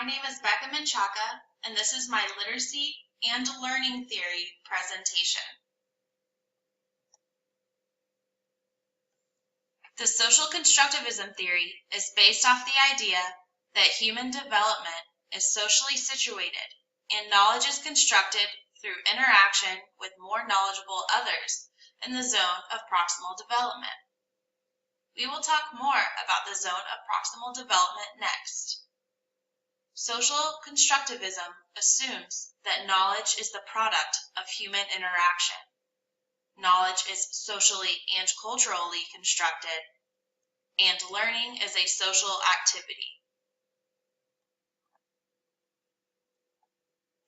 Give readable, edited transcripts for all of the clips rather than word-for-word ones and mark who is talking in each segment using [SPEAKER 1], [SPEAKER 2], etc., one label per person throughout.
[SPEAKER 1] name is Becca Menchaca, and this is my literacy and learning theory presentation. The social constructivism theory is based off the idea that human development is socially situated and knowledge is constructed through interaction with more knowledgeable others in the zone of proximal development. We will talk more about the zone of proximal development next. Social constructivism assumes that knowledge is the product of human interaction. Knowledge is socially and culturally constructed, and learning is a social activity.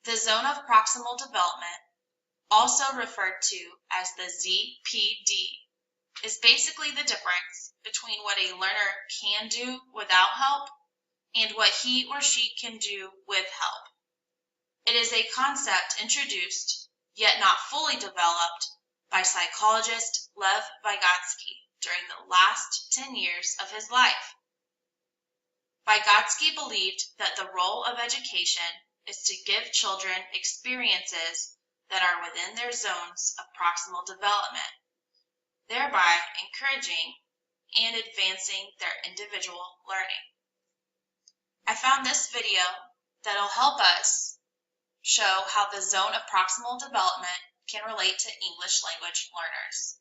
[SPEAKER 1] The zone of proximal development, also referred to as the ZPD, is basically the difference between what a learner can do without help and what he or she can do with help. It is a concept introduced, yet not fully developed, by psychologist Lev Vygotsky during the last 10 years of his life. Vygotsky believed that the role of education is to give children experiences that are within their zones of proximal development, thereby encouraging and advancing their individual learning. I found this video that'll help us show how the zone of proximal development can relate to English language learners.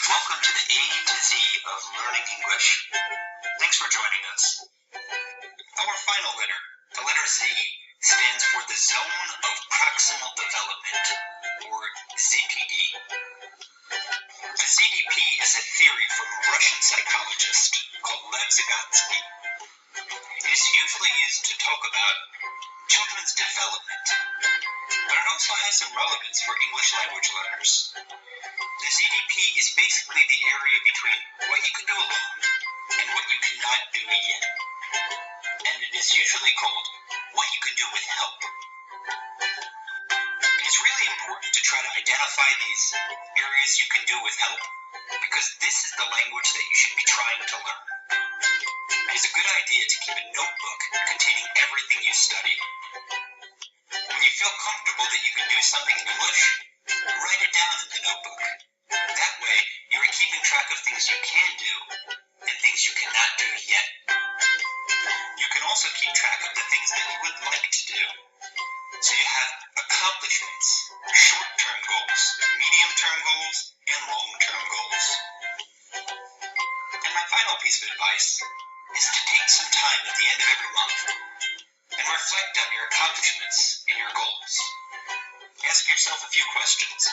[SPEAKER 2] Welcome to the A to Z of learning English. Thanks for joining us. Our final letter, the letter Z, stands for the zone of proximal development, or ZPD. The ZPD is a theory from a Russian psychologist called Lev Vygotsky. It is usually used to talk about children's development, but it also has some relevance for English language learners. The ZDP is basically the area between what you can do alone and what you cannot do yet, and it is usually called what you can do with help. It is really important to try to identify these areas you can do with help, because this is the language that you should be trying to learn. It is a good idea to keep a notebook containing everything you study. When you feel comfortable that you can do something in English, write it down in the notebook. That way, you are keeping track of things you can do and things you cannot do yet. You can also keep track of the things that you would like to do. So you have accomplishments, short-term goals, medium-term goals, and long-term goals. And my final piece of advice is to take some time at the end of every month and reflect on your accomplishments and your goals. Ask yourself a few questions.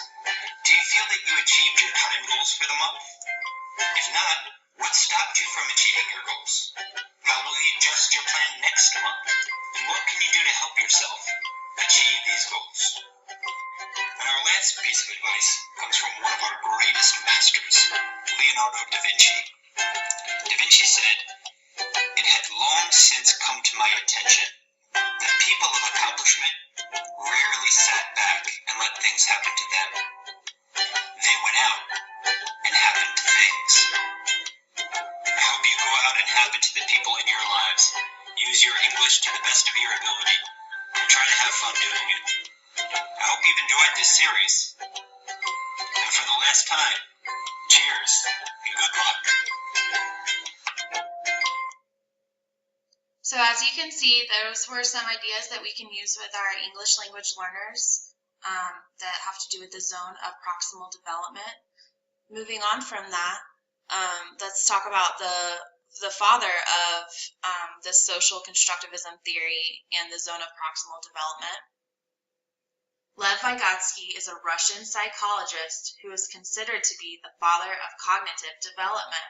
[SPEAKER 2] Do you feel that you achieved your time goals for the month? If not, what stopped you from achieving your goals? How will you adjust your plan next month? And what can you do to help yourself achieve these goals? And our last piece of advice comes from one of our greatest masters, Leonardo da Vinci. Da Vinci said, "It had long since come to my attention that people of accomplishment rarely sat back and let things happen to them. They went out and happened to things." I hope you go out and happen to the people in your lives. Use your English to the best of your ability and try to have fun doing it. I hope you've enjoyed this series. And for the last time, cheers and good luck.
[SPEAKER 1] So as you can see, those were some ideas that we can use with our English language learners that have to do with the zone of proximal development. Moving on from that, let's talk about the father of the social constructivism theory and the zone of proximal development. Lev Vygotsky is a Russian psychologist who is considered to be the father of cognitive development.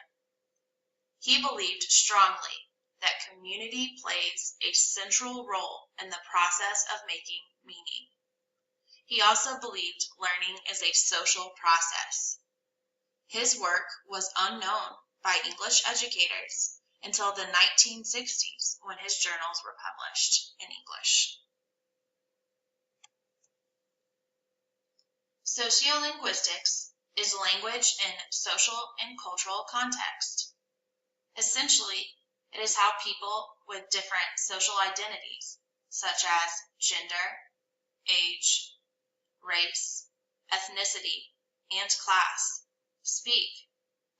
[SPEAKER 1] He believed strongly that community plays a central role in the process of making meaning. He also believed learning is a social process. His work was unknown by English educators until the 1960s when his journals were published in English. Sociolinguistics is language in social and cultural context. Essentially, It is how people with different social identities, such as gender, age, race, ethnicity, and class, speak,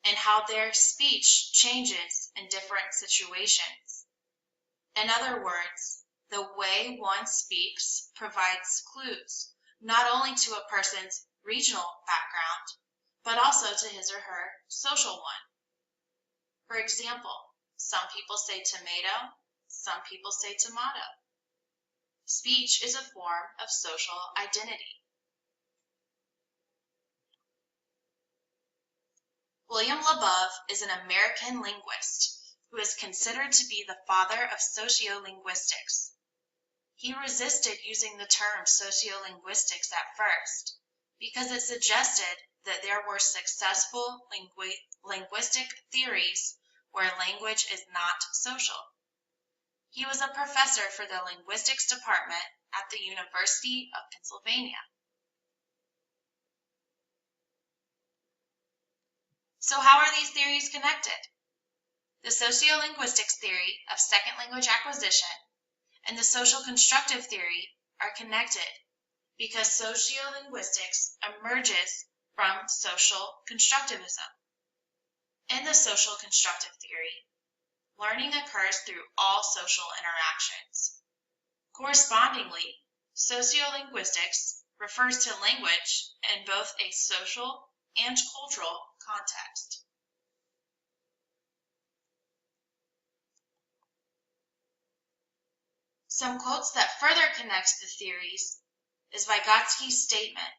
[SPEAKER 1] and how their speech changes in different situations. In other words, the way one speaks provides clues not only to a person's regional background, but also to his or her social one. For example, some people say tomato, some people say tomato. Speech is a form of social identity. William Labov is an American linguist who is considered to be the father of sociolinguistics. He resisted using the term sociolinguistics at first because it suggested that there were successful linguistic theories where language is not social. He was a professor for the linguistics department at the University of Pennsylvania. So how are these theories connected? The sociolinguistics theory of second language acquisition and the social constructive theory are connected because sociolinguistics emerges from social constructivism. In the social constructive theory, learning occurs through all social interactions. Correspondingly, sociolinguistics refers to language in both a social and cultural context. Some quotes that further connect the theories is Vygotsky's statement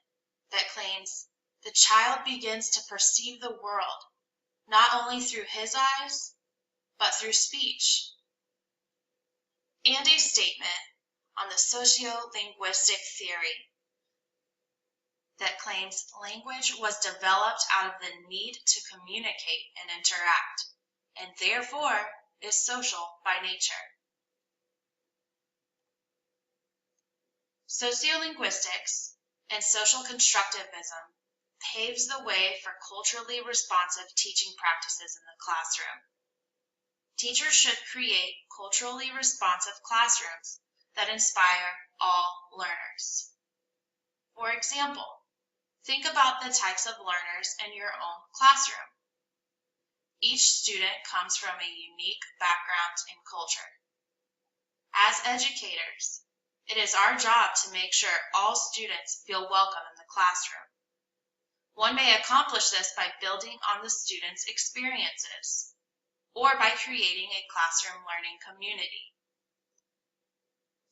[SPEAKER 1] that claims the child begins to perceive the world not only through his eyes, but through speech, and a statement on the sociolinguistic theory that claims language was developed out of the need to communicate and interact, and therefore is social by nature. Sociolinguistics and social constructivism paves the way for culturally responsive teaching practices in the classroom. Teachers should create culturally responsive classrooms that inspire all learners. For example, think about the types of learners in your own classroom. Each student comes from a unique background and culture. As educators, it is our job to make sure all students feel welcome in the classroom. One may accomplish this by building on the students' experiences, or by creating a classroom learning community.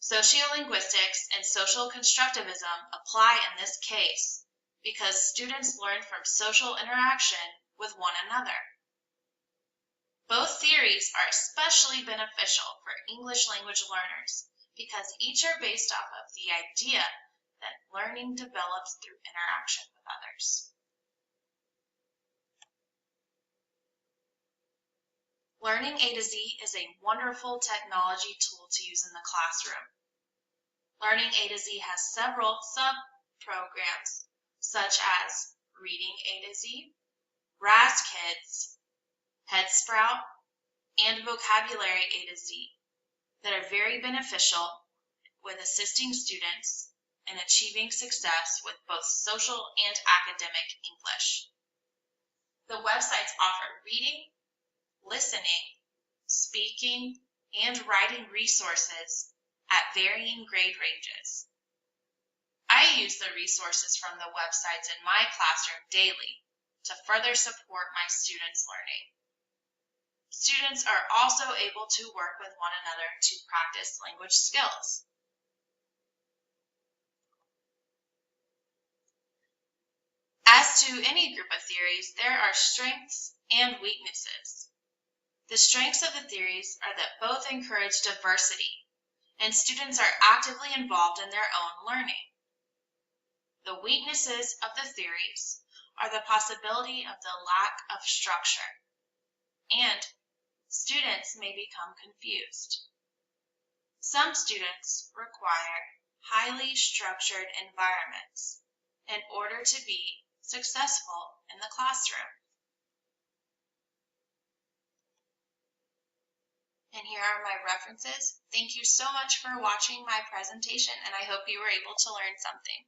[SPEAKER 1] Sociolinguistics and social constructivism apply in this case because students learn from social interaction with one another. Both theories are especially beneficial for English language learners because each are based off of the idea that learning develops through interaction with others. Learning A to Z is a wonderful technology tool to use in the classroom. Learning A to Z has several sub-programs such as Reading A to Z, Raz Kids, HeadSprout, and Vocabulary A to Z that are very beneficial with assisting students in achieving success with both social and academic English. The websites offer reading, listening, speaking, and writing resources at varying grade ranges. I use the resources from the websites in my classroom daily to further support my students' learning. Students are also able to work with one another to practice language skills. As to any group of theories, there are strengths and weaknesses. The strengths of the theories are that both encourage diversity, and students are actively involved in their own learning. The weaknesses of the theories are the possibility of the lack of structure, and students may become confused. Some students require highly structured environments in order to be successful in the classroom. And here are my references. Thank you so much for watching my presentation, and I hope you were able to learn something.